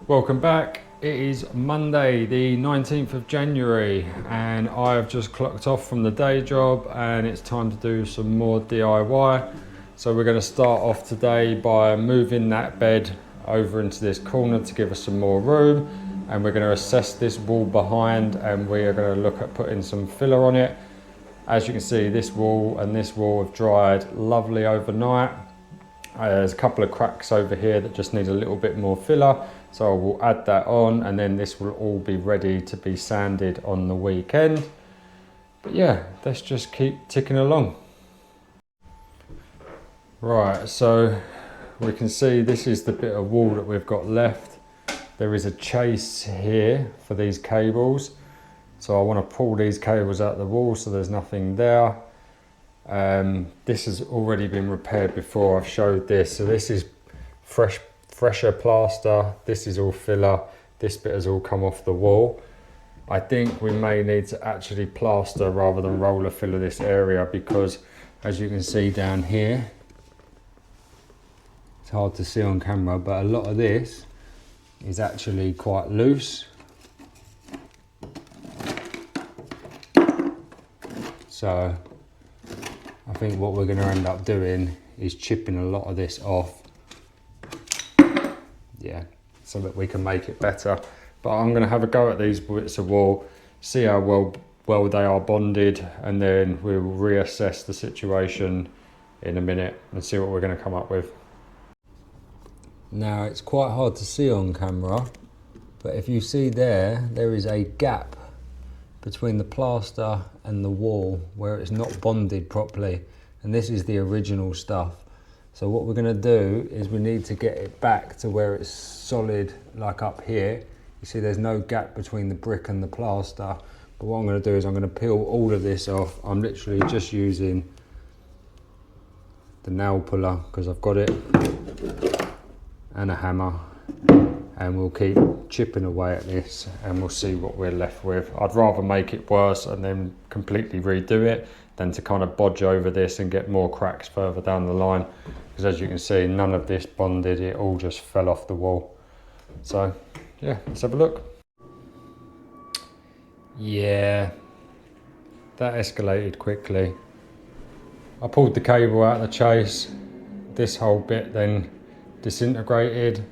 Welcome back. It is Monday the 19th of January and I've just clocked off from the day job and it's time to do some more DIY. So we're going to start off today by moving that bed over into this corner to give us some more room, and we're going to assess this wall behind and we are going to look at putting some filler on it. As you can see, this wall and this wall have dried lovely overnight. There's a couple of cracks over here that just need a little bit more filler, so I will add that on and then this will all be ready to be sanded on the weekend. But yeah, let's just keep ticking along. Right, so we can see this is the bit of wall that we've got left. There is a chase here for these cables, so I want to pull these cables out of the wall so there's nothing there. This has already been repaired before. I've showed this. So this is fresher plaster. This is all filler. This bit has all come off the wall. I think we may need to actually plaster rather than roller filler this area, because as you can see down here, it's hard to see on camera, but a lot of this is actually quite loose. So I think what we're going to end up doing is chipping a lot of this off, yeah, so that we can make it better. But I'm going to have a go at these bits of wall, see how well they are bonded, and then we'll reassess the situation in a minute and see what we're going to come up with. Now it's quite hard to see on camera, but if you see there is a gap between the plaster and the wall where it's not bonded properly, and this is the original stuff. So what we're going to do is we need to get it back to where it's solid, like up here. You see there's no gap between the brick and the plaster, but what I'm going to do is I'm going to peel all of this off. I'm literally just using the nail puller because I've got it, and a hammer, and we'll keep chipping away at this and we'll see what we're left with. I'd rather make it worse and then completely redo it than to kind of bodge over this and get more cracks further down the line, because as you can see, none of this bonded, it all just fell off the wall. So yeah, let's have a look. Yeah, that escalated quickly. I pulled the cable out of the chase, this whole bit then disintegrated.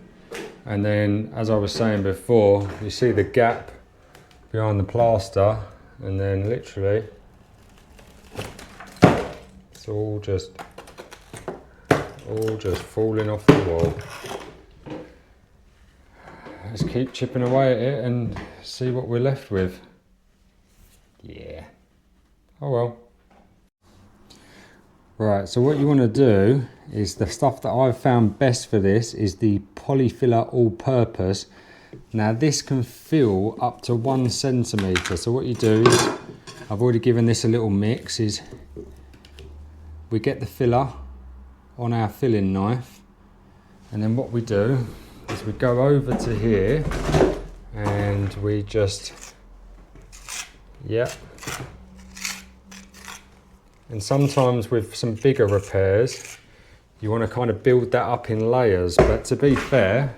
And then, as I was saying before, you see the gap behind the plaster, and then literally it's all just falling off the wall. Let's keep chipping away at it and see what we're left with. Yeah. Oh well. Right, so what you want to do is, the stuff that I've found best for this is the polyfiller all-purpose. Now this can fill up to 1 centimetre. So what you do is, I've already given this a little mix, is we get the filler on our filling knife, and then what we do is we go over to here and we just, yeah. And sometimes with some bigger repairs, you want to kind of build that up in layers. But to be fair,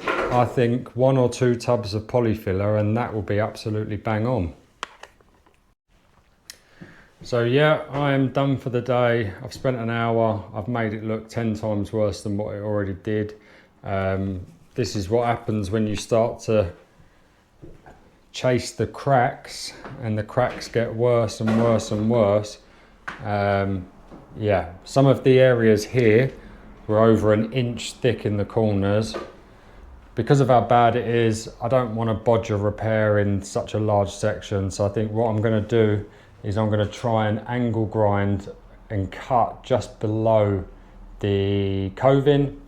I think 1 or 2 tubs of polyfiller and that will be absolutely bang on. So yeah, I am done for the day. I've spent an hour. I've made it look 10 times worse than what it already did. This is what happens when you start to chase the cracks, and the cracks get worse and worse and worse. Yeah, some of the areas here were over 1 inch thick in the corners. Because of how bad it is, I don't want to bodge a repair in such a large section. So I think what I'm going to do is I'm going to try and angle grind and cut just below the coving,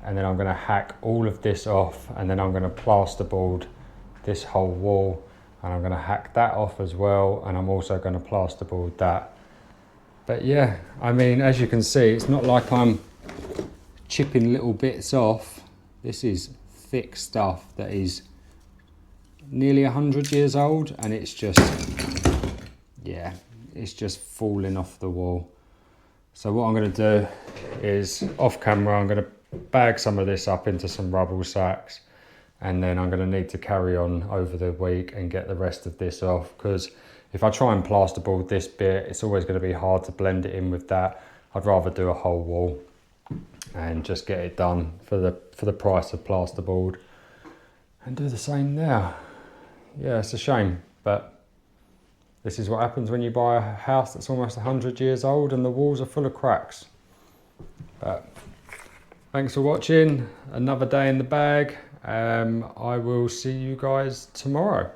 and then I'm going to hack all of this off, and then I'm going to plasterboard this whole wall, and I'm going to hack that off as well, and I'm also going to plasterboard that. But yeah, I mean, as you can see, it's not like I'm chipping little bits off. This is thick stuff that is nearly 100 years old, and it's just, yeah, it's just falling off the wall. So what I'm going to do is, off camera, I'm going to bag some of this up into some rubble sacks, and then I'm going to need to carry on over the week and get the rest of this off, because if I try and plasterboard this bit, it's always going to be hard to blend it in with that. I'd rather do a whole wall and just get it done for the price of plasterboard, and do the same there. Yeah, it's a shame, but this is what happens when you buy a house that's almost 100 years old and the walls are full of cracks. But thanks for watching. Another day in the bag. I will see you guys tomorrow.